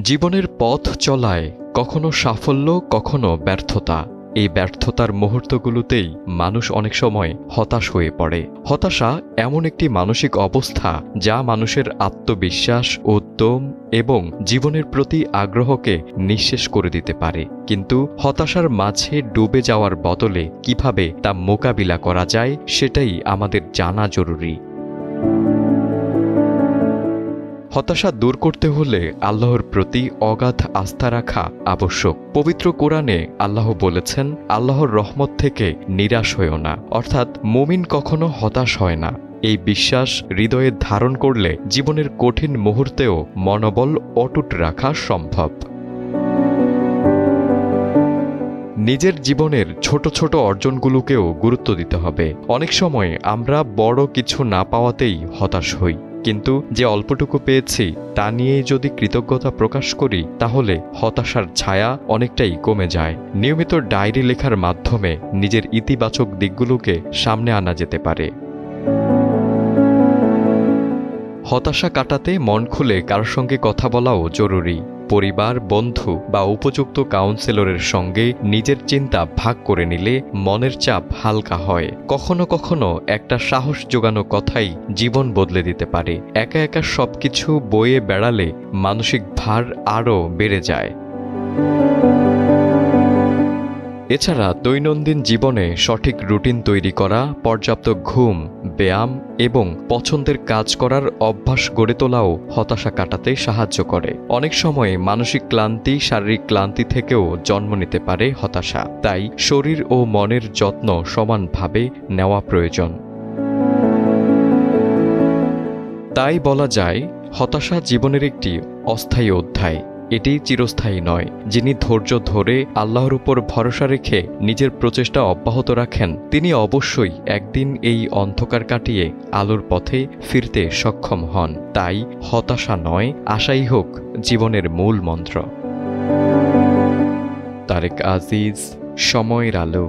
জীবনের পথ চলায় কখনো সাফল্য, কখনো ব্যর্থতা। এই ব্যর্থতার মুহূর্তগুলোতেই মানুষ অনেক সময় হতাশ হয়ে পড়ে। হতাশা এমন একটি মানসিক অবস্থা যা মানুষের আত্মবিশ্বাস, উদ্যম এবং জীবনের প্রতি আগ্রহকে নিঃশেষ করে দিতে পারে। কিন্তু হতাশার মাঝে ডুবে যাওয়ার বদলে কিভাবে তা মোকাবিলা করা যায় সেটাই আমাদের জানা জরুরি। হতাশা দূর করতে হলে আল্লাহর প্রতি অগাধ আস্থা রাখা আবশ্যক। পবিত্র কোরআনে আল্লাহ বলেছেন, আল্লাহর রহমত থেকে নিরাশ হইও না, অর্থাৎ মুমিন কখনো হতাশ হয় না। এই বিশ্বাস হৃদয়ে ধারণ করলে জীবনের কঠিন মুহূর্তেও মনোবল অটুট রাখা সম্ভব। নিজের জীবনের ছোট ছোট অর্জনগুলোকেও গুরুত্ব দিতে হবে। অনেক সময় আমরা বড় কিছু না পাওয়াতেই হতাশ হই, কিন্তু যে অল্পটুকু পেয়েছি তা নিয়েই যদি কৃতজ্ঞতা প্রকাশ করি তাহলে হতাশার ছায়া অনেকটাই কমে যায়। নিয়মিত ডায়েরি লেখার মাধ্যমে নিজের ইতিবাচক দিকগুলোকে সামনে আনা যেতে পারে। হতাশা কাটাতে মন খুলে কারোর সঙ্গে কথা বলাও জরুরি। পরিবার, বন্ধু বা উপযুক্ত কাউন্সেলরের সঙ্গে নিজের চিন্তা ভাগ করে নিলে মনের চাপ হালকা হয়। কখনো কখনো একটা সাহস জোগানো কথাই জীবন বদলে দিতে পারে। একা একা সবকিছু বয়ে বেড়ালে মানসিক ভার আরও বেড়ে যায়। এছাড়া দৈনন্দিন জীবনে সঠিক রুটিন তৈরি করা, পর্যাপ্ত ঘুম, ব্যায়াম এবং পছন্দের কাজ করার অভ্যাস গড়ে তোলাও হতাশা কাটাতে সাহায্য করে। অনেক সময় মানসিক ক্লান্তি শারীরিক ক্লান্তি থেকেও জন্ম নিতে পারে হতাশা, তাই শরীর ও মনের যত্ন সমানভাবে নেওয়া প্রয়োজন। তাই বলা যায়, হতাশা জীবনের একটি অস্থায়ী অধ্যায়, এটি চিরস্থায়ী নয়। যিনি ধৈর্য ধরে আল্লাহর উপর ভরসা রেখে নিজের প্রচেষ্টা অব্যাহত রাখেন, তিনি অবশ্যই একদিন এই অন্ধকার কাটিয়ে আলোর পথে ফিরতে সক্ষম হন। তাই হতাশা নয়, আশাই হোক জীবনের মূল মন্ত্র। তারেক আজিজ, সময়ের আলো।